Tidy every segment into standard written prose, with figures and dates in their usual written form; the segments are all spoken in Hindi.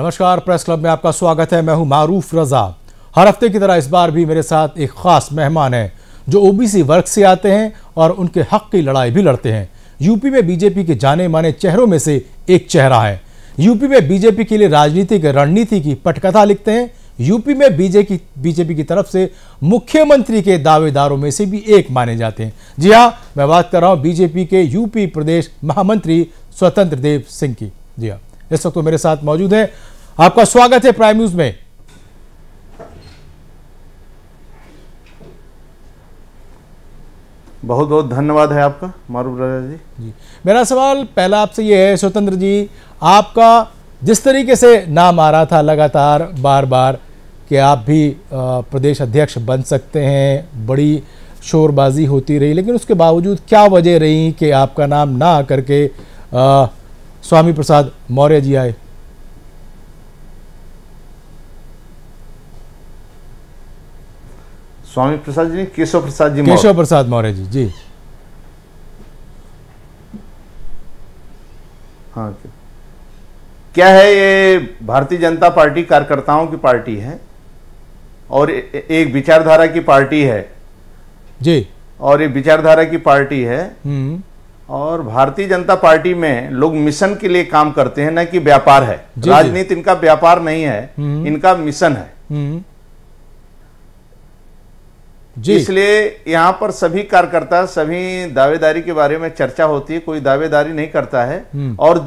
नमस्कार, प्रेस क्लब में आपका स्वागत है। मैं हूं मारूफ रजा। हर हफ्ते की तरह इस बार भी मेरे साथ एक खास मेहमान है जो ओबीसी वर्ग से आते हैं और उनके हक की लड़ाई भी लड़ते हैं। यूपी में बीजेपी के जाने माने चेहरों में से एक चेहरा है। यूपी में बीजेपी के लिए राजनीतिक रणनीति की पटकथा लिखते हैं। यूपी में बीजेपी की तरफ से मुख्यमंत्री के दावेदारों में से भी एक माने जाते हैं। जी हाँ, मैं बात कर रहा हूं बीजेपी के यूपी प्रदेश महामंत्री स्वतंत्र देव सिंह की। जी हाँ, इस वक्त तो मेरे साथ मौजूद है। आपका स्वागत है प्राइम न्यूज में। बहुत बहुत धन्यवाद है आपका मारूफ रजा जी। मेरा सवाल पहला आपसे ये है स्वतंत्र जी, आपका जिस तरीके से नाम आ रहा था लगातार बार बार कि आप भी प्रदेश अध्यक्ष बन सकते हैं, बड़ी शोरबाजी होती रही, लेकिन उसके बावजूद क्या वजह रही कि आपका नाम ना आकर के स्वामी प्रसाद मौर्य जी आए? स्वामी प्रसाद जी, केशव प्रसाद जी, केशव प्रसाद मौर्य जी। जी हाँ, क्या है, ये भारतीय जनता पार्टी कार्यकर्ताओं की पार्टी है और एक विचारधारा की पार्टी है जी। और ये विचारधारा की पार्टी है और भारतीय जनता पार्टी में लोग मिशन के लिए काम करते हैं, न कि व्यापार है। राजनीति इनका व्यापार नहीं है, इनका मिशन है। इसलिए यहां पर सभी कार्यकर्ता, सभी दावेदारी के बारे में चर्चा होती है, कोई दावेदारी नहीं करता है। और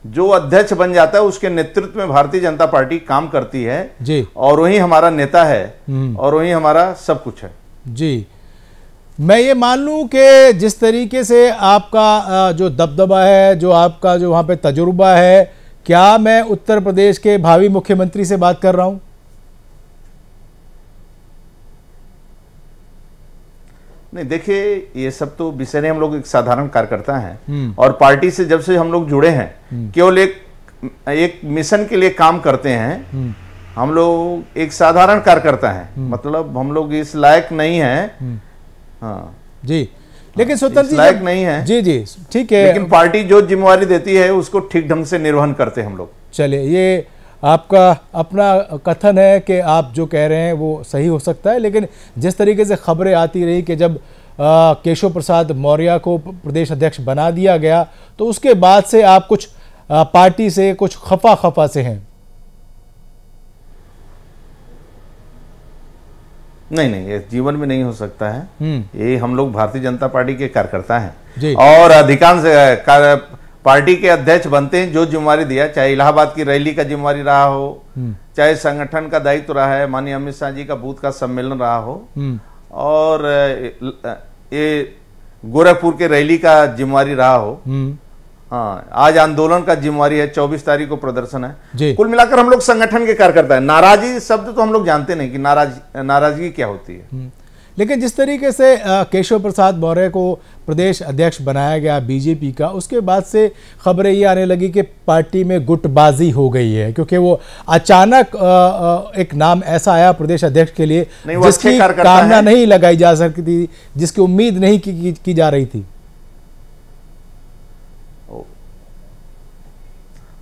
जो अध्यक्ष बन जाता है उसके नेतृत्व में भारतीय जनता पार्टी काम करती है जी। और वही हमारा नेता है और वही हमारा सब कुछ है जी। मैं ये मान लूं कि जिस तरीके से आपका जो दबदबा है, जो आपका जो वहां पे तजुर्बा है, क्या मैं उत्तर प्रदेश के भावी मुख्यमंत्री से बात कर रहा हूं? नहीं, देखिए, ये सब तो विषय नहीं, हम लोग एक साधारण कार्यकर्ता हैं और पार्टी से जब से हम लोग जुड़े हैं केवल एक मिशन के लिए काम करते हैं। हम लोग एक साधारण कार्यकर्ता हैं, मतलब हम लोग इस लायक नहीं हैं। हाँ जी, लेकिन स्वतंत्र जी लायक नहीं है। जी जी, ठीक है, लेकिन पार्टी जो जिम्मेवारी देती है उसको ठीक ढंग से निर्वहन करते हैं हम लोग। चलिए, ये आपका अपना कथन है कि आप जो कह रहे हैं वो सही हो सकता है, लेकिन जिस तरीके से खबरें आती रही कि जब केशव प्रसाद मौर्य को प्रदेश अध्यक्ष बना दिया गया तो उसके बाद से आप कुछ पार्टी से कुछ खफा से हैं। नहीं, ये जीवन में नहीं हो सकता है। ये हम लोग भारतीय जनता पार्टी के कार्यकर्ता हैं और अधिकांश पार्टी के अध्यक्ष बनते हैं जो जिम्मेवारी दिया, चाहे इलाहाबाद की रैली का जिम्मेवारी रहा हो, चाहे संगठन का दायित्व रहा है, माननीय अमित शाह जी का बूथ का सम्मेलन रहा हो, और ये गोरखपुर के रैली का जिम्मेवारी रहा हो। हाँ, आज आंदोलन का जिम्मेवारी है, 24 तारीख को प्रदर्शन है। कुल मिलाकर हम लोग संगठन के कार्यकर्ता है। नाराजगी शब्द तो हम लोग जानते नहीं कि नाराजगी क्या होती है। लेकिन जिस तरीके से केशव प्रसाद मौर्य को प्रदेश अध्यक्ष बनाया गया बीजेपी का, उसके बाद से खबरें ये आने लगी कि पार्टी में गुटबाजी हो गई है, क्योंकि वो अचानक एक नाम ऐसा आया प्रदेश अध्यक्ष के लिए जिसकी कामना नहीं लगाई जा सकती थी, जिसकी उम्मीद नहीं की जा रही थी।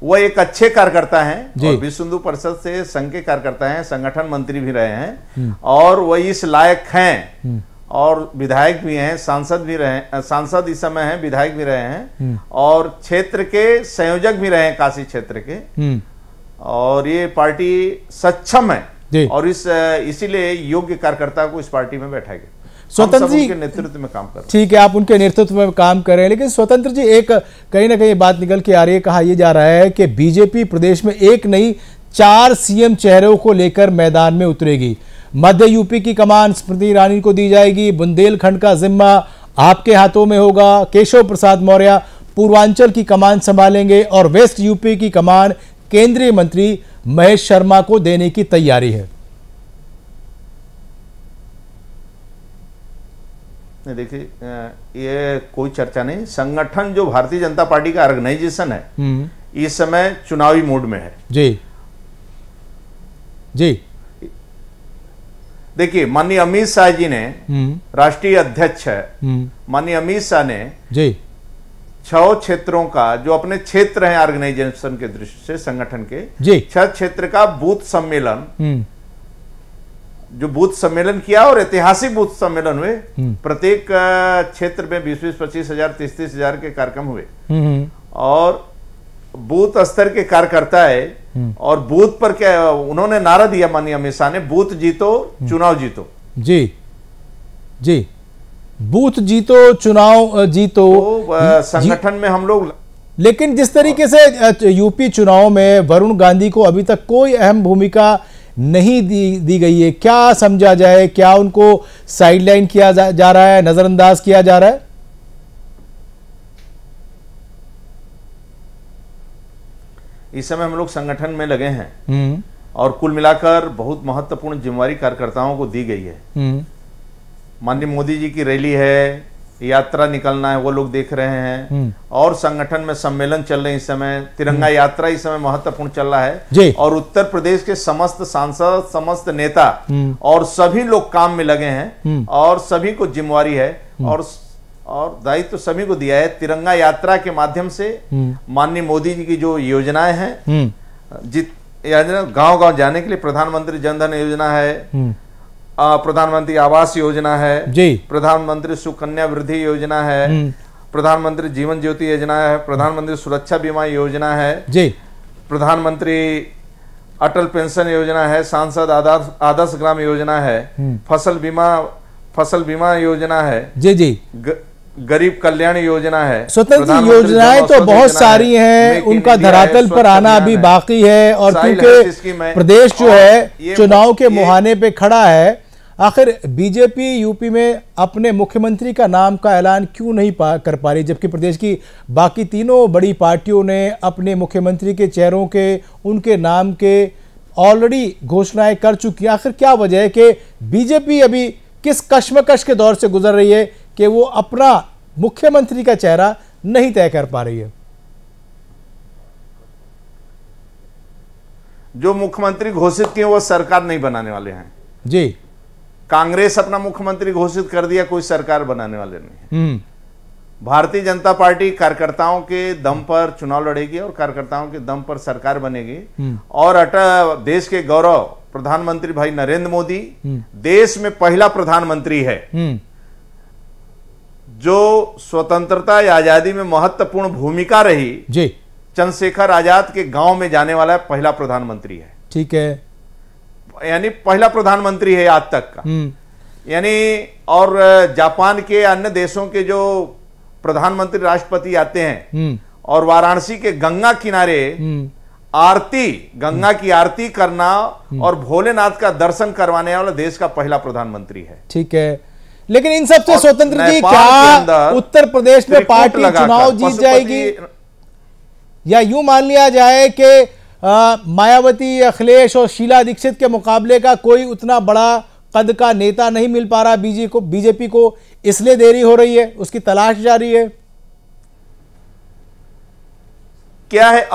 वो एक अच्छे कार्यकर्ता हैं और विश्व हिंदू परिषद से संघ के कार्यकर्ता हैं, संगठन मंत्री भी रहे हैं और वो इस लायक हैं और विधायक भी हैं, सांसद भी रहे, सांसद इस समय हैं, विधायक भी रहे हैं और क्षेत्र के संयोजक भी रहे हैं, काशी क्षेत्र के। और ये पार्टी सक्षम है और इसीलिए योग्य कार्यकर्ता को इस पार्टी में बैठाया गया। स्वतंत्र जी के नेतृत्व में काम कर रहे हैं। ठीक है, आप उनके नेतृत्व में काम कर रहे हैं, लेकिन स्वतंत्र जी एक कहीं ना कहीं बात निकल के आ रही है, कहा यह जा रहा है कि बीजेपी प्रदेश में एक नहीं 4 सीएम चेहरों को लेकर मैदान में उतरेगी। मध्य यूपी की कमान स्मृति ईरानी को दी जाएगी, बुंदेलखंड का जिम्मा आपके हाथों में होगा, केशव प्रसाद मौर्य पूर्वांचल की कमान संभालेंगे और वेस्ट यूपी की कमान केंद्रीय मंत्री महेश शर्मा को देने की तैयारी है। नहीं, देखिए, ये कोई चर्चा नहीं। संगठन जो भारतीय जनता पार्टी का ऑर्गेनाइजेशन है इस समय चुनावी मूड में है। जी जी, देखिए, माननीय अमित शाह जी ने, राष्ट्रीय अध्यक्ष है, माननीय अमित शाह ने जी 6 क्षेत्रों का, जो अपने क्षेत्र हैं ऑर्गेनाइजेशन के दृष्टि से, संगठन के जी 6 क्षेत्र का बूथ सम्मेलन, जो बूथ सम्मेलन किया और ऐतिहासिक बूथ सम्मेलन हुए। प्रत्येक क्षेत्र में 20-20, 25,000, 30,000 के कार्यक्रम हुए और बूथ स्तर के कार्यकर्ता है। और बूथ पर क्या उन्होंने नारा दिया माननीय अमित शाह ने, बूथ जीतो चुनाव जीतो। जी जी, बूथ जीतो चुनाव जीतो। तो संगठन में हम लोग, लेकिन जिस तरीके से यूपी चुनाव में वरुण गांधी को अभी तक कोई अहम भूमिका नहीं दी गई है, क्या समझा जाए? क्या उनको साइडलाइन किया जा रहा है, नजरअंदाज किया जा रहा है? इस समय हम लोग संगठन में लगे हैं और कुल मिलाकर बहुत महत्वपूर्ण जिम्मेवारी कार्यकर्ताओं को दी गई है। माननीय मोदी जी की रैली है, यात्रा निकलना है, वो लोग देख रहे हैं और संगठन में सम्मेलन चल रहे हैं। इस समय तिरंगा यात्रा इस समय महत्वपूर्ण चल रहा है और उत्तर प्रदेश के समस्त सांसद, समस्त नेता और सभी लोग काम में लगे हैं और सभी को जिम्मेवारी है और दायित्व तो सभी को दिया है। तिरंगा यात्रा के माध्यम से माननीय मोदी जी की जो योजनाएं हैं, गांव-गांव जाने के लिए प्रधानमंत्री जन धन योजना है, प्रधानमंत्री आवास योजना है जी, प्रधानमंत्री सुकन्या वृद्धि योजना है, प्रधानमंत्री जीवन ज्योति योजना है, प्रधानमंत्री सुरक्षा बीमा योजना है जी, प्रधानमंत्री अटल पेंशन योजना है, सांसद आदर्श ग्राम योजना है, फसल बीमा योजना है जी जी, गरीब कल्याण योजना है। स्वतंत्र योजनाएं तो बहुत सारी हैं, उनका धरातल पर आना अभी बाकी है। और क्योंकि प्रदेश जो है चुनाव के मुहाने पे खड़ा है, आखिर बीजेपी यूपी में अपने मुख्यमंत्री का नाम का ऐलान क्यों नहीं कर पा रही, जबकि प्रदेश की बाकी तीनों बड़ी पार्टियों ने अपने मुख्यमंत्री के चेहरों के, उनके नाम के ऑलरेडी घोषणाएं कर चुकी है? आखिर क्या वजह है कि बीजेपी अभी किस कश्मकश के दौर से गुजर रही है कि वो अपना मुख्यमंत्री का चेहरा नहीं तय कर पा रही है? जो मुख्यमंत्री घोषित किए वो सरकार नहीं बनाने वाले हैं जी। कांग्रेस अपना मुख्यमंत्री घोषित कर दिया, कोई सरकार बनाने वाले नहीं है। भारतीय जनता पार्टी कार्यकर्ताओं के दम पर चुनाव लड़ेगी और कार्यकर्ताओं के दम पर सरकार बनेगी। और देश के गौरव प्रधानमंत्री भाई नरेंद्र मोदी देश में पहला प्रधानमंत्री है जो स्वतंत्रता या आजादी में महत्वपूर्ण भूमिका रही जी, चंद्रशेखर आजाद के गांव में जाने वाला पहला प्रधानमंत्री है। ठीक है, यानी पहला प्रधानमंत्री है आज तक का। यानी और जापान के अन्य देशों के जो प्रधानमंत्री राष्ट्रपति आते हैं और वाराणसी के गंगा किनारे आरती, गंगा की आरती करना और भोलेनाथ का दर्शन करवाने वाला देश का पहला प्रधानमंत्री है। ठीक है, लेकिन इन सबसे स्वतंत्र जी क्या उत्तर प्रदेश में पार्टी चुनाव जीत जाएगी, या यूं मान लिया जाए कि मायावती, अखिलेश और शीला दीक्षित के मुकाबले का कोई उतना बड़ा कद का नेता नहीं मिल पा रहा बीजेपी को, इसलिए देरी हो रही है, उसकी तलाश जारी है? क्या है,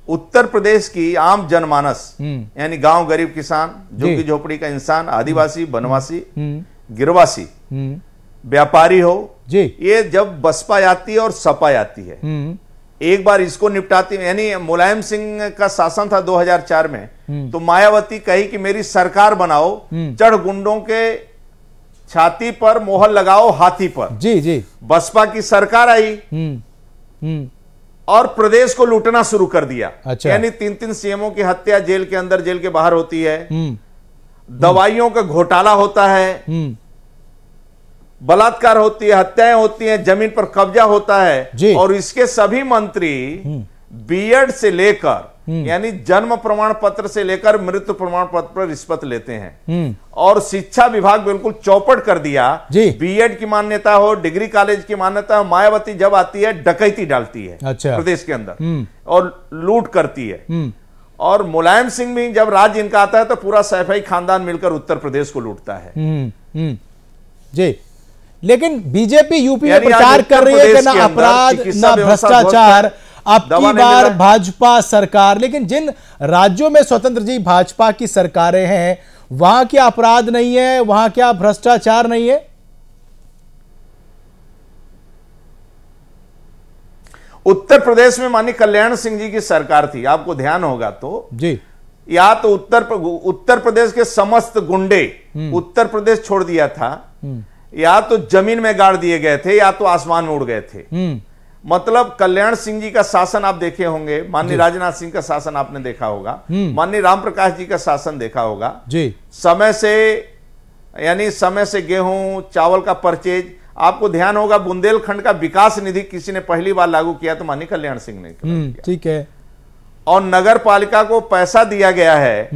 उत्तर प्रदेश की आम जनमानस यानी गांव, गरीब किसान, झुग्गी झोपड़ी का इंसान, आदिवासी, वनवासी, गिरवासी, व्यापारी हो जी, ये जब बसपा आती है और सपा आती है, एक बार इसको निपटाती है। यानी मुलायम सिंह का शासन था 2004 में, तो मायावती कही कि मेरी सरकार बनाओ, चढ़ गुंडों के छाती पर मोहर लगाओ हाथी पर जी जी। बसपा की सरकार आई और प्रदेश को लूटना शुरू कर दिया। अच्छा। यानी 3-3 सीएमओ की हत्या जेल के अंदर, जेल के बाहर होती है, दवाइयों का घोटाला होता है, बलात्कार होती है, हत्याएं होती हैं, जमीन पर कब्जा होता है और इसके सभी मंत्री बीएड से लेकर यानी जन्म प्रमाण पत्र से लेकर मृत्यु प्रमाण पत्र पर रिश्वत लेते हैं। और शिक्षा विभाग बिल्कुल चौपट कर दिया। बीएड की मान्यता हो, डिग्री कॉलेज की मान्यता हो, मायावती जब आती है डकैती डालती है। अच्छा। प्रदेश के अंदर और लूट करती है। और मुलायम सिंह भी जब राज्य इनका आता है तो पूरा सैफई खानदान मिलकर उत्तर प्रदेश को लूटता है जी। लेकिन बीजेपी यूपी में प्रचार कर रही है कि ना अपराध ना भ्रष्टाचार, अब की बार भाजपा सरकार। लेकिन जिन राज्यों में स्वतंत्र जी भाजपा की सरकारें हैं वहां क्या अपराध नहीं है, वहां क्या भ्रष्टाचार नहीं है? उत्तर प्रदेश में माननीय कल्याण सिंह जी की सरकार थी, आपको ध्यान होगा तो जी, या तो उत्तर प्रदेश के समस्त गुंडे उत्तर प्रदेश छोड़ दिया था, या तो जमीन में गाड़ दिए गए थे, या तो आसमान में उड़ गए थे। मतलब कल्याण सिंह जी का शासन आप देखे होंगे, माननीय राजनाथ सिंह का शासन आपने देखा होगा, माननीय राम प्रकाश जी का शासन देखा होगा जी। समय से गेहूं चावल का परचेज, आपको ध्यान होगा बुंदेलखंड का विकास निधि किसी ने पहली बार लागू किया तो माननीय कल्याण सिंह ने किया। ठीक है। और नगर पालिका को पैसा दिया गया है,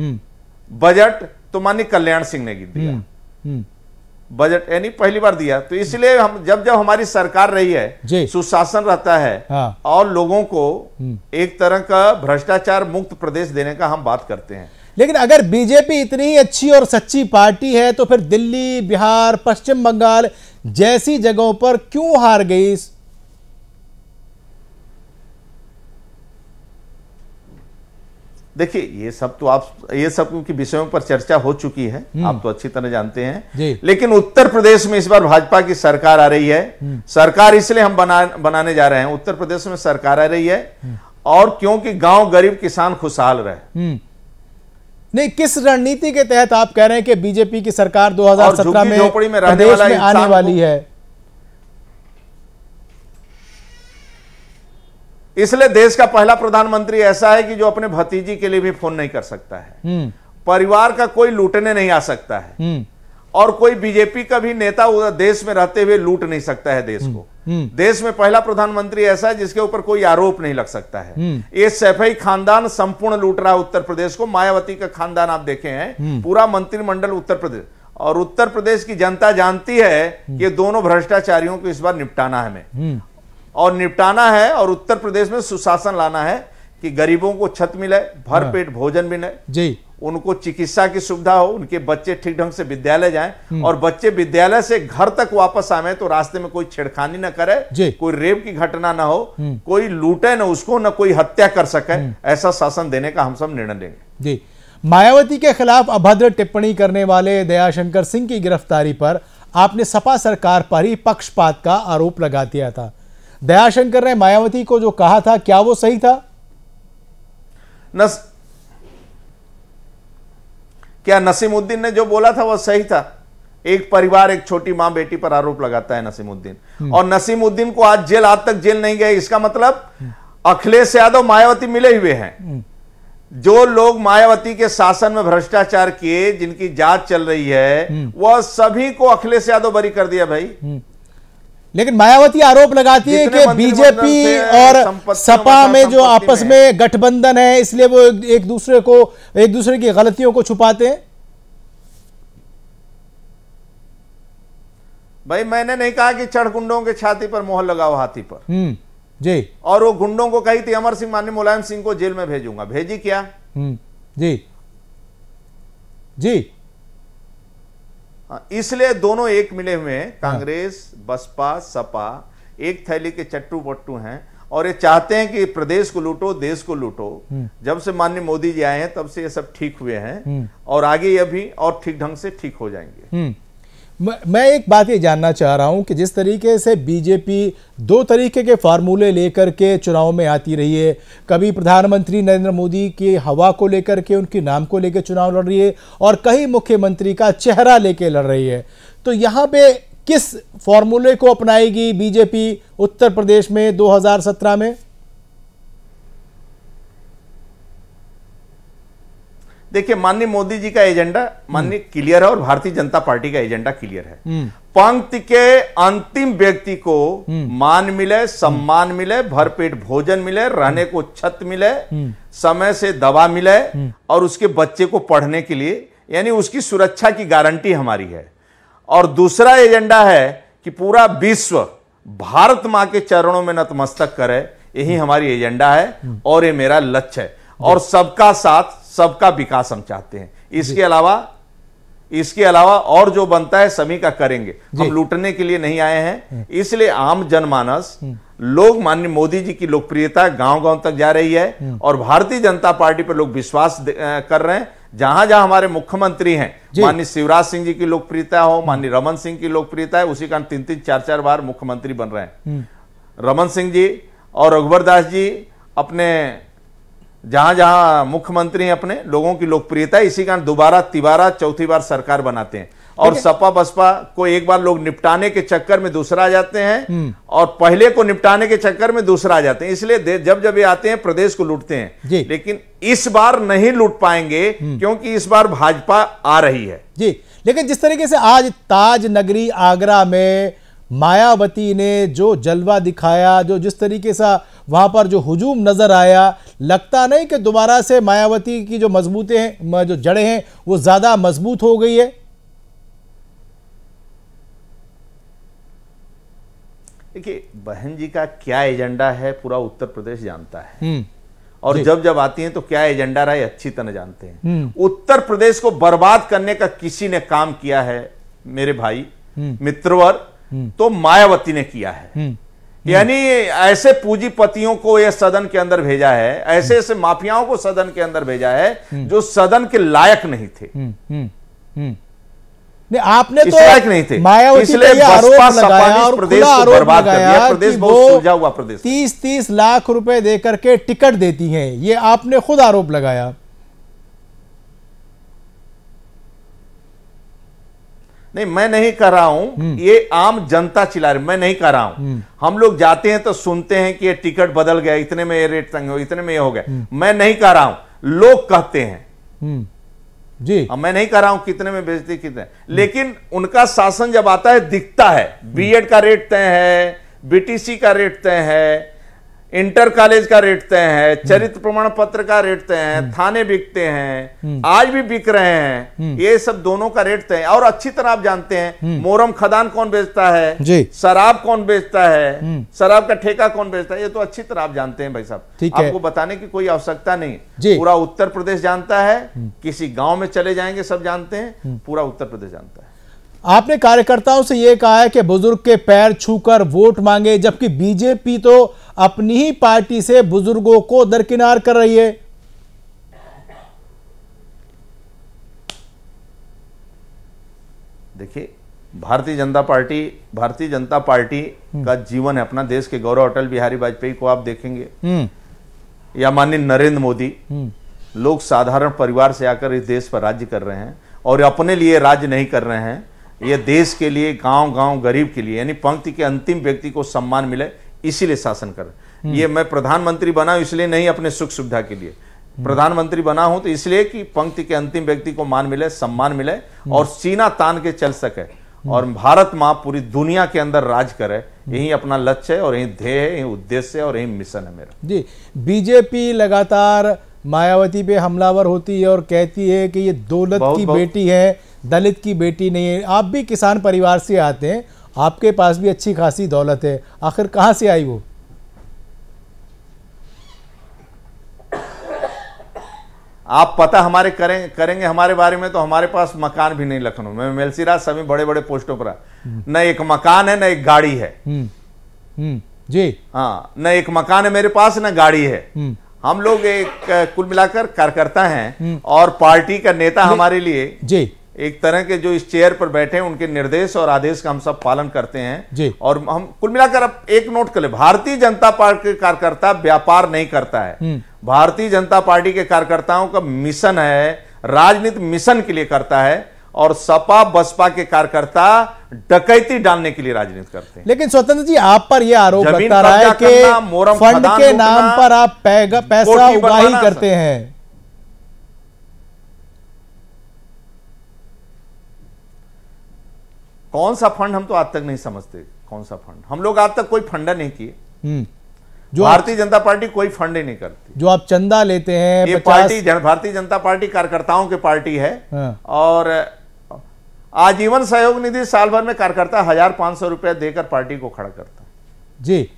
बजट तो माननीय कल्याण सिंह ने दिया बजट, यानी पहली बार दिया। तो इसलिए हम जब हमारी सरकार रही है, सुशासन रहता है, हाँ। और लोगों को एक तरह का भ्रष्टाचार मुक्त प्रदेश देने का हम बात करते हैं। लेकिन अगर बीजेपी इतनी अच्छी और सच्ची पार्टी है तो फिर दिल्ली, बिहार, पश्चिम बंगाल जैसी जगहों पर क्यों हार गई? देखिए ये सब क्योंकि विषयों पर चर्चा हो चुकी है, आप तो अच्छी तरह जानते हैं। लेकिन उत्तर प्रदेश में इस बार भाजपा की सरकार आ रही है। सरकार इसलिए हम बनाने जा रहे हैं, उत्तर प्रदेश में सरकार आ रही है और क्योंकि गांव गरीब किसान खुशहाल रहे। नहीं, किस रणनीति के तहत आप कह रहे हैं कि बीजेपी की सरकार 2017 में प्रदेश में आने वाली है? इसलिए देश का पहला प्रधानमंत्री ऐसा है कि जो अपने भतीजी के लिए भी फोन नहीं कर सकता है, परिवार का कोई लूटने नहीं आ सकता है, और कोई बीजेपी का भी नेता देश में रहते हुए लूट नहीं सकता है देश को। देश में पहला प्रधानमंत्री ऐसा है जिसके ऊपर कोई आरोप नहीं लग सकता है। ये सैफई खानदान संपूर्ण लूट रहा है उत्तर प्रदेश को। मायावती का खानदान आप देखे हैं, पूरा मंत्रिमंडल उत्तर प्रदेश, और उत्तर प्रदेश की जनता जानती है कि दोनों भ्रष्टाचारियों को इस बार निपटाना है हमें, और निपटाना है, और उत्तर प्रदेश में सुशासन लाना है कि गरीबों को छत मिले, भरपेट भोजन मिले जी, उनको चिकित्सा की सुविधा हो, उनके बच्चे ठीक ढंग से विद्यालय जाएं, और बच्चे विद्यालय से घर तक वापस आवे तो रास्ते में कोई छेड़खानी न करे, कोई रेप की घटना ना हो, कोई लूटे न उसको, न कोई हत्या कर सके, ऐसा शासन देने का हम सब निर्णय लेंगे जी। मायावती के खिलाफ अभद्र टिप्पणी करने वाले दयाशंकर सिंह की गिरफ्तारी पर आपने सपा सरकार पर ही पक्षपात का आरोप लगा दिया था। दयाशंकर ने मायावती को जो कहा था, क्या वो सही था? क्या नसीमुद्दीन ने जो बोला था वो सही था? एक परिवार, एक छोटी मां बेटी पर आरोप लगाता है नसीमुद्दीन, और नसीमुद्दीन को आज तक जेल नहीं गए। इसका मतलब अखिलेश यादव मायावती मिले हुए हैं। जो लोग मायावती के शासन में भ्रष्टाचार किए, जिनकी जांच चल रही है, वह सभी को अखिलेश यादव बरी कर दिया भाई। लेकिन मायावती आरोप लगाती है कि बीजेपी और सपा में जो आपस में गठबंधन है, इसलिए वो एक दूसरे की गलतियों को छुपाते हैं। भाई मैंने नहीं कहा कि चढ़ गुंडों के छाती पर मोहर लगाओ हाथी पर जी, और वो गुंडों को कही थी अमर सिंह माननीय मुलायम सिंह को जेल में भेजूंगा, भेजी क्या? जी जी। इसलिए दोनों एक मिले हुए हैं, कांग्रेस, बसपा, सपा एक थैली के चट्टू पट्टू हैं, और ये चाहते हैं कि प्रदेश को लूटो, देश को लूटो। जब से माननीय मोदी जी आए हैं तब से ये सब ठीक हुए हैं, और आगे ये भी और ठीक ढंग से ठीक हो जाएंगे। मैं एक बात ये जानना चाह रहा हूं कि जिस तरीके से बीजेपी दो तरीके के फार्मूले लेकर के चुनाव में आती रही है, कभी प्रधानमंत्री नरेंद्र मोदी की हवा को लेकर के, उनके नाम को लेकर चुनाव लड़ रही है, और कहीं मुख्यमंत्री का चेहरा लेके लड़ रही है, तो यहां पे किस फार्मूले को अपनाएगी बीजेपी उत्तर प्रदेश में 2017 में? देखिए माननीय मोदी जी का एजेंडा माननीय क्लियर है, और भारतीय जनता पार्टी का एजेंडा क्लियर है। पंक्ति के अंतिम व्यक्ति को मान मिले, सम्मान मिले, भरपेट भोजन मिले, रहने को छत मिले, समय से दवा मिले, और उसके बच्चे को पढ़ने के लिए, यानी उसकी सुरक्षा की गारंटी हमारी है। और दूसरा एजेंडा है कि पूरा विश्व भारत मां के चरणों में नतमस्तक करे, यही हमारी एजेंडा है, और ये मेरा लक्ष्य है। और सबका साथ, सबका विकास हम चाहते हैं। इसके अलावा और जो बनता है सभी का करेंगे। हम लूटने के लिए नहीं आए हैं। इसलिए आम जनमानस लोग, माननीय मोदी जी की लोकप्रियता गांव-गांव तक जा रही है, और भारतीय जनता पार्टी पर लोग विश्वास कर रहे हैं। जहां जहां हमारे मुख्यमंत्री हैं, माननीय शिवराज सिंह जी की लोकप्रियता हो, माननीय रमन सिंह की लोकप्रियता है, उसी कारण 3-3, 4-4 बार मुख्यमंत्री बन रहे हैं। रमन सिंह जी और रघुवर दास जी अपने जहां जहां मुख्यमंत्री हैं अपने लोगों की लोकप्रियता, इसी कारण दोबारा तिबारा चौथी बार सरकार बनाते हैं। और सपा बसपा को एक बार लोग निपटाने के चक्कर में दूसरा आ जाते हैं और पहले को निपटाने के चक्कर में दूसरा आ जाते हैं। इसलिए जब जब ये आते हैं प्रदेश को लूटते हैं, लेकिन इस बार नहीं लूट पाएंगे क्योंकि इस बार भाजपा आ रही है जी। लेकिन जिस तरीके से आज ताज नगरी आगरा में मायावती ने जो जलवा दिखाया, जो जिस तरीके से वहां पर जो हुजूम नजर आया, लगता नहीं कि दोबारा से मायावती की जो मजबूतें हैं, जो जड़ें हैं, वो ज्यादा मजबूत हो गई है? देखिए, बहन जी का क्या एजेंडा है पूरा उत्तर प्रदेश जानता है, और जब जब आती हैं तो क्या एजेंडा रहा है अच्छी तरह जानते हैं। उत्तर प्रदेश को बर्बाद करने का किसी ने काम किया है मेरे भाई मित्रवर, तो मायावती ने किया है। यानी ऐसे पूंजीपतियों को यह सदन के अंदर भेजा है, ऐसे ऐसे माफियाओं को सदन के अंदर भेजा है जो सदन के लायक नहीं थे। आपने तो लायक नहीं थे, इसलिए बसपा सपा ने इस प्रदेश को बर्बाद कर दिया। प्रदेश बहुत सुलझा हुआ प्रदेश, 30-30 लाख रुपए देकर के टिकट देती हैं, ये आपने खुद आरोप लगाया। नहीं, मैं नहीं कर रहा हूं, ये आम जनता चिल्ला रही, मैं नहीं कर रहा हूं। हम लोग जाते हैं तो सुनते हैं कि ये टिकट बदल गया, इतने में ये रेट तंग हो, इतने में ये हो गया। मैं नहीं कर रहा हूं, लोग कहते हैं जी। अब मैं नहीं कर रहा हूं कितने में बेचती कितने, लेकिन उनका शासन जब आता है दिखता है। बीएड का रेट तय है, बीटीसी का रेट तय है, इंटर कॉलेज का रेट तय है, चरित्र प्रमाण पत्र का रेट तय है, थाने बिकते हैं, आज भी बिक रहे हैं, ये सब दोनों का रेट तय है। और अच्छी तरह आप जानते हैं मोरम खदान कौन बेचता है जी, शराब कौन बेचता है, शराब का ठेका कौन बेचता है, ये तो अच्छी तरह आप जानते हैं भाई साहब, आपको बताने की कोई आवश्यकता नहीं। पूरा उत्तर प्रदेश जानता है, किसी गांव में चले जाएंगे सब जानते हैं, पूरा उत्तर प्रदेश जानता है। आपने कार्यकर्ताओं से यह कहा है कि बुजुर्ग के पैर छूकर वोट मांगे, जबकि बीजेपी तो अपनी ही पार्टी से बुजुर्गों को दरकिनार कर रही है। देखिए, भारतीय जनता पार्टी का जीवन है अपना, देश के गौरव अटल बिहारी वाजपेयी को आप देखेंगे या माननीय नरेंद्र मोदी, लोग साधारण परिवार से आकर इस देश पर राज्य कर रहे हैं और अपने लिए राज्य नहीं कर रहे हैं, ये देश के लिए, गांव गांव गरीब के लिए, यानी पंक्ति के अंतिम व्यक्ति को सम्मान मिले इसीलिए शासन कर। ये मैं प्रधानमंत्री बना इसलिए नहीं, अपने सुख सुविधा के लिए प्रधानमंत्री बना हूं, तो इसलिए कि पंक्ति के अंतिम व्यक्ति को मान मिले, सम्मान मिले और सीना तान के चल सके और भारत मां पूरी दुनिया के अंदर राज करे। यही अपना लक्ष्य है और यही ध्येय है, यही उद्देश्य है और यही मिशन है मेरा जी। बीजेपी लगातार मायावती पे हमलावर होती है और कहती है कि ये दौलत की बेटी है, दलित की बेटी नहीं है। आप भी किसान परिवार से आते हैं, आपके पास भी अच्छी खासी दौलत है, आखिर कहां से आई वो? आप पता हमारे करेंगे हमारे बारे में, तो हमारे पास मकान भी नहीं लखनऊ में, मेलसीराज सभी बड़े बड़े पोस्टों पर, न एक मकान है न एक गाड़ी है जी। हाँ, न एक मकान है मेरे पास न गाड़ी है। हम लोग एक कुल मिलाकर कार्यकर्ता हैं और पार्टी का नेता हमारे लिए जी एक तरह के जो इस चेयर पर बैठे हैं उनके निर्देश और आदेश का हम सब पालन करते हैं जी। और हम कुल मिलाकर अब एक नोट कर ले, भारतीय जनता पार्टी के कार्यकर्ता व्यापार नहीं करता है। भारतीय जनता पार्टी के कार्यकर्ताओं का मिशन है, राजनीति मिशन के लिए करता है, और सपा बसपा के कार्यकर्ता डकैती डालने के लिए राजनीति करते हैं। लेकिन स्वतंत्र जी, आप पर यह आरोप लगता रहा है कि फंड के नाम पर आप पैसा उगाही करते हैं। कौन सा फंड हम तो आज तक नहीं समझते, कौन सा फंड? हम लोग आज तक कोई फंड नहीं किए। जो भारतीय जनता पार्टी कोई फंड ही नहीं करती। जो आप चंदा लेते हैं, ये पार्टी भारतीय जनता पार्टी कार्यकर्ताओं की पार्टी है। और आजीवन सहयोग निधि साल भर में कार्यकर्ता 1500 रुपया देकर पार्टी को खड़ा करता है जी।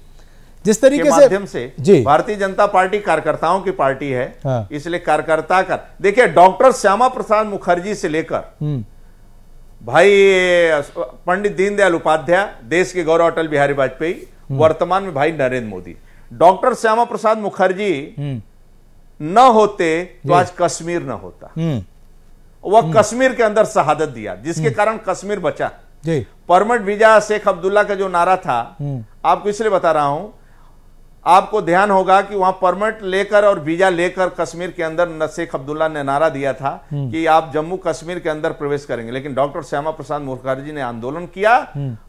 जिस तरीके से माध्यम से जी भारतीय जनता पार्टी कार्यकर्ताओं की पार्टी है। इसलिए कार्यकर्ता का देखिए, डॉक्टर श्यामा प्रसाद मुखर्जी से लेकर भाई पंडित दीनदयाल उपाध्याय, देश के गौरव अटल बिहारी वाजपेयी, वर्तमान में भाई नरेंद्र मोदी, डॉक्टर श्यामा प्रसाद मुखर्जी न होते तो आज कश्मीर न होता। वह कश्मीर के अंदर शहादत दिया, जिसके कारण कश्मीर बचा। परमानेंट वीजा शेख अब्दुल्ला का जो नारा था, आपको इसलिए बता रहा हूं, आपको ध्यान होगा कि वहां परमिट लेकर और वीजा लेकर कश्मीर के अंदर शेख अब्दुल्ला ने नारा दिया था कि आप जम्मू कश्मीर के अंदर प्रवेश करेंगे, लेकिन डॉक्टर श्यामा प्रसाद मुखर्जी ने आंदोलन किया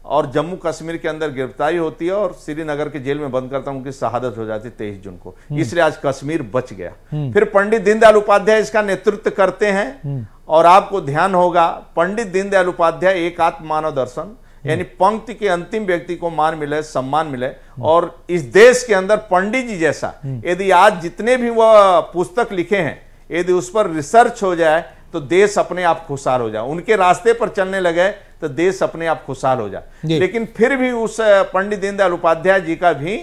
और जम्मू कश्मीर के अंदर गिरफ्तारी होती है और श्रीनगर के जेल में बंद करता उनकी शहादत हो जाती 23 जून को। इसलिए आज कश्मीर बच गया। फिर पंडित दीनदयाल उपाध्याय इसका नेतृत्व करते हैं और आपको ध्यान होगा पंडित दीनदयाल उपाध्याय एकात्म मानव दर्शन, यानी पंक्ति के अंतिम व्यक्ति को मान मिले, सम्मान मिले। और इस देश के अंदर पंडित जी जैसा यदि आज जितने भी वह पुस्तक लिखे हैं यदि उस पर रिसर्च हो जाए तो देश अपने आप खुशहाल हो जाए, उनके रास्ते पर चलने लगे तो देश अपने आप खुशहाल हो जाए। लेकिन फिर भी उस पंडित दीनदयाल उपाध्याय जी का भी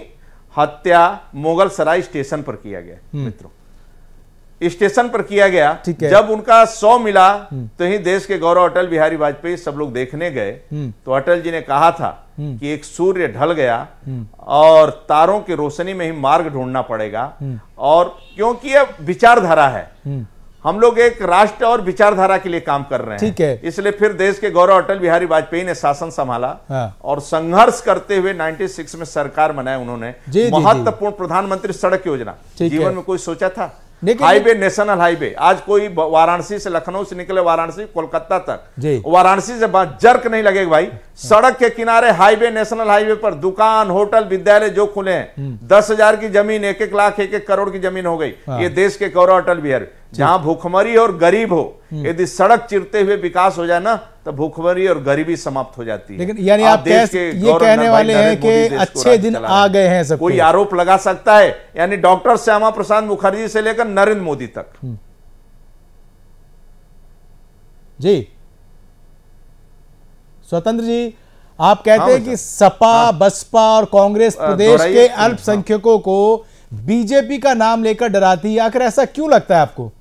हत्या मुगल सराय स्टेशन पर किया गया। मित्रों, स्टेशन पर किया गया। जब उनका 100 मिला तो ही देश के गौरव अटल बिहारी वाजपेयी सब लोग देखने गए तो अटल जी ने कहा था कि एक सूर्य ढल गया और तारों की रोशनी में ही मार्ग ढूंढना पड़ेगा। और क्योंकि यह विचारधारा है, हम लोग एक राष्ट्र और विचारधारा के लिए काम कर रहे हैं, ठीक है। इसलिए फिर देश के गौरव अटल बिहारी वाजपेयी ने शासन संभाला और संघर्ष करते हुए 96 में सरकार बनाई उन्होंने। महत्वपूर्ण प्रधानमंत्री सड़क योजना जीवन में कोई सोचा था? हाईवे, नेशनल हाईवे, आज कोई वाराणसी से, लखनऊ से निकले वाराणसी कोलकाता तक, वाराणसी से जर्क नहीं लगेगा भाई। सड़क के किनारे हाईवे, नेशनल हाईवे पर दुकान, होटल, विद्यालय जो खुले हैं, 10,000 की जमीन 1-1 लाख 1-1 करोड़ की जमीन हो गई। ये देश के गौरव अटल बिहारी। जहां भूखमरी और गरीब हो, यदि सड़क चिरते हुए विकास हो जाए ना तो भूखमरी और गरीबी समाप्त हो जाती है। लेकिन यानी आप ये कहने वाले हैं कि अच्छे दिन आ गए हैं सब? कोई आरोप लगा सकता है? यानी डॉक्टर श्यामा प्रसाद मुखर्जी से लेकर नरेंद्र मोदी तक। जी स्वतंत्र जी, आप कहते हैं कि सपा, बसपा और कांग्रेस प्रदेश के अल्पसंख्यकों को बीजेपी का नाम लेकर डराती है, आखिर ऐसा क्यों लगता है आपको?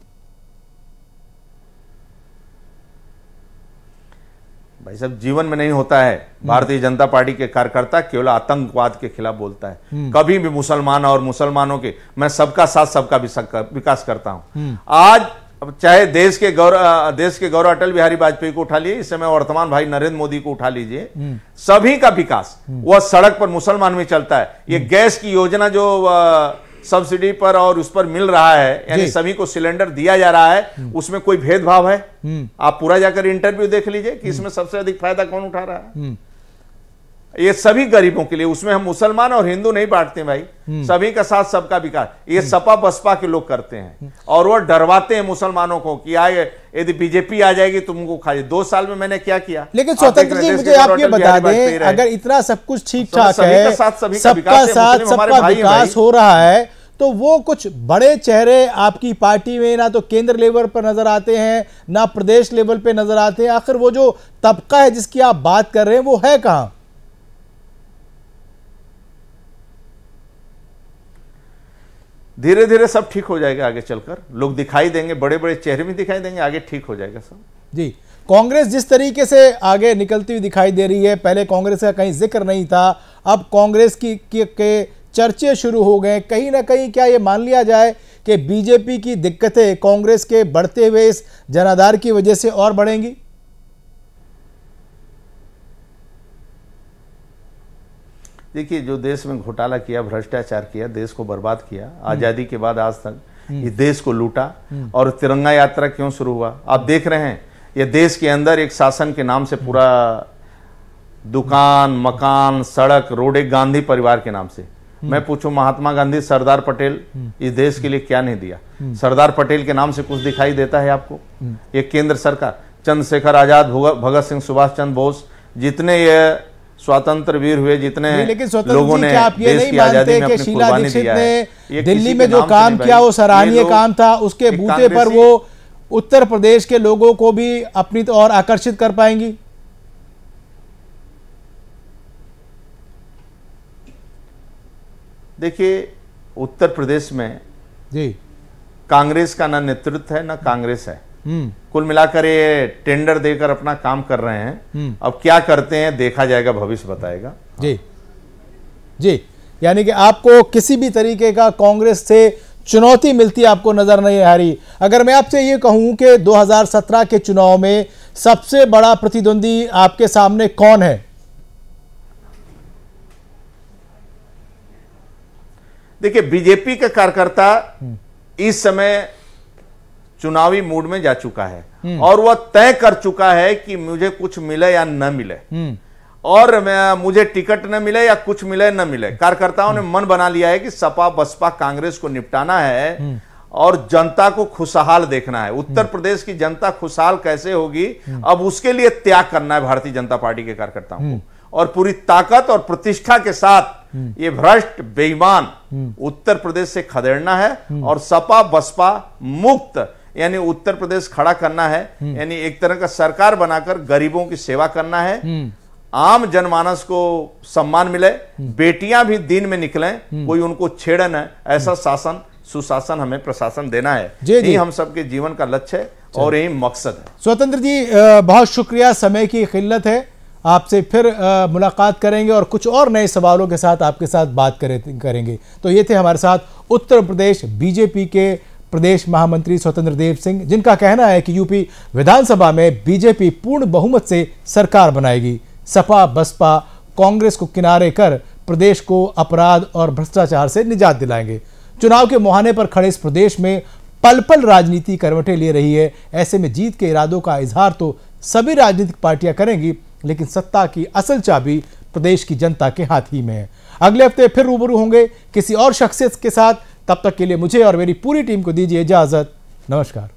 भाई साहब, जीवन में नहीं होता है। भारतीय जनता पार्टी के कार्यकर्ता केवल आतंकवाद के खिलाफ बोलता है। कभी भी मुसलमान और मुसलमानों के, मैं सबका साथ सबका विकास करता हूं। आज चाहे देश के गौरव अटल बिहारी वाजपेयी को उठा लीजिए, इस समय वर्तमान भाई नरेंद्र मोदी को उठा लीजिए, सभी का विकास वह सड़क पर मुसलमान में चलता है। ये गैस की योजना जो सब्सिडी पर और उस पर मिल रहा है, यानी सभी को सिलेंडर दिया जा रहा है, उसमें कोई भेदभाव है? आप पूरा जाकर इंटरव्यू देख लीजिए कि इसमें सबसे अधिक फायदा कौन उठा रहा है। ये सभी गरीबों के लिए, उसमें हम मुसलमान और हिंदू नहीं बांटते भाई, सभी का साथ सबका विकास। ये सपा बसपा के लोग करते हैं और वो डरवाते हैं मुसलमानों को कि आए यदि बीजेपी आ जाएगी तुमको खा जाए। 2 साल में मैंने क्या किया? लेकिन स्वतंत्र जी, मुझे आप ये बता दें, अगर इतना सब कुछ ठीक ठाक है, सबका साथ सबका विकास हो रहा है, तो वो कुछ बड़े चेहरे आपकी पार्टी में ना तो केंद्र लेवल पर नजर आते हैं ना प्रदेश लेवल पे नजर आते हैं। आखिर वो जो तबका है जिसकी आप बात कर रहे हैं वो है कहां? धीरे धीरे सब ठीक हो जाएगा, आगे चलकर लोग दिखाई देंगे, बड़े बड़े चेहरे भी दिखाई देंगे, आगे ठीक हो जाएगा सब। जी, कांग्रेस जिस तरीके से आगे निकलती हुई दिखाई दे रही है, पहले कांग्रेस का कहीं जिक्र नहीं था, अब कांग्रेस के चर्चे शुरू हो गए। कहीं ना कहीं क्या ये मान लिया जाए कि बीजेपी की दिक्कतें कांग्रेस के बढ़ते हुए इस जनाधार की वजह से और बढ़ेंगी? देखिए, जो देश में घोटाला किया, भ्रष्टाचार किया, देश को बर्बाद किया, आजादी के बाद आज तक ये देश को लूटा, और तिरंगा यात्रा क्यों शुरू हुआ? आप देख रहे हैं, ये देश के अंदर एक शासन के नाम से पूरा दुकान, मकान, सड़क, रोड एक गांधी परिवार के नाम से। मैं पूछूं, महात्मा गांधी, सरदार पटेल इस देश के लिए क्या नहीं दिया? सरदार पटेल के नाम से कुछ दिखाई देता है आपको? ये केंद्र सरकार, चंद्रशेखर आजाद, भगत सिंह, सुभाष चंद्र बोस, जितने ये स्वतंत्र वीर हुए, जितने लोगों ने देश की आजादी में अपनी कुर्बानी दिया है, दिल्ली में जो काम किया वो सराहनीय काम था। उसके बूते पर वो उत्तर प्रदेश के लोगों को भी अपनी ओर आकर्षित कर पाएंगी? देखिए, उत्तर प्रदेश में जी कांग्रेस का ना नेतृत्व है ना कांग्रेस है। कुल मिलाकर ये टेंडर देकर अपना काम कर रहे हैं। अब क्या करते हैं देखा जाएगा, भविष्य बताएगा। जी जी, यानी कि आपको किसी भी तरीके का कांग्रेस से चुनौती मिलती आपको नजर नहीं आ रही। अगर मैं आपसे ये कहूं कि 2017 के चुनाव में सबसे बड़ा प्रतिद्वंदी आपके सामने कौन है? देखिए, बीजेपी का कार्यकर्ता इस समय चुनावी मूड में जा चुका है और वह तय कर चुका है कि मुझे कुछ मिले या न मिले, और मुझे टिकट न मिले या कुछ मिले न मिले, कार्यकर्ताओं ने मन बना लिया है कि सपा बसपा कांग्रेस को निपटाना है और जनता को खुशहाल देखना है। उत्तर प्रदेश की जनता खुशहाल कैसे होगी, अब उसके लिए त्याग करना है भारतीय जनता पार्टी के कार्यकर्ताओं को, और पूरी ताकत और प्रतिष्ठा के साथ ये भ्रष्ट बेईमान उत्तर प्रदेश से खदेड़ना है और सपा बसपा मुक्त यानी उत्तर प्रदेश खड़ा करना है। यानी एक तरह का सरकार बनाकर गरीबों की सेवा करना है, आम जनमानस को सम्मान मिले, बेटियां भी दिन में निकलें, कोई उनको छेड़े न, ऐसा शासन सुशासन हमें प्रशासन देना है। यही हम सबके जीवन का लक्ष्य है और यही मकसद है। स्वतंत्र जी, बहुत शुक्रिया, समय की किल्लत है, आपसे फिर मुलाकात करेंगे और कुछ और नए सवालों के साथ आपके साथ बात करेंगे। तो ये थे हमारे साथ उत्तर प्रदेश बीजेपी के प्रदेश महामंत्री स्वतंत्र देव सिंह, जिनका कहना है कि यूपी विधानसभा में बीजेपी पूर्ण बहुमत से सरकार बनाएगी। सपा बसपा कांग्रेस को किनारे कर प्रदेश को अपराध और भ्रष्टाचार से निजात दिलाएंगे। चुनाव के मुहाने पर खड़े इस प्रदेश में पल पल राजनीति करवटें ले रही है। ऐसे में जीत के इरादों का इजहार तो सभी राजनीतिक पार्टियां करेंगी, लेकिन सत्ता की असल चाबी प्रदेश की जनता के हाथ ही में है। अगले हफ्ते फिर रूबरू होंगे किसी और शख्सियत के साथ। तब तक के लिए मुझे और मेरी पूरी टीम को दीजिए इजाजत। नमस्कार।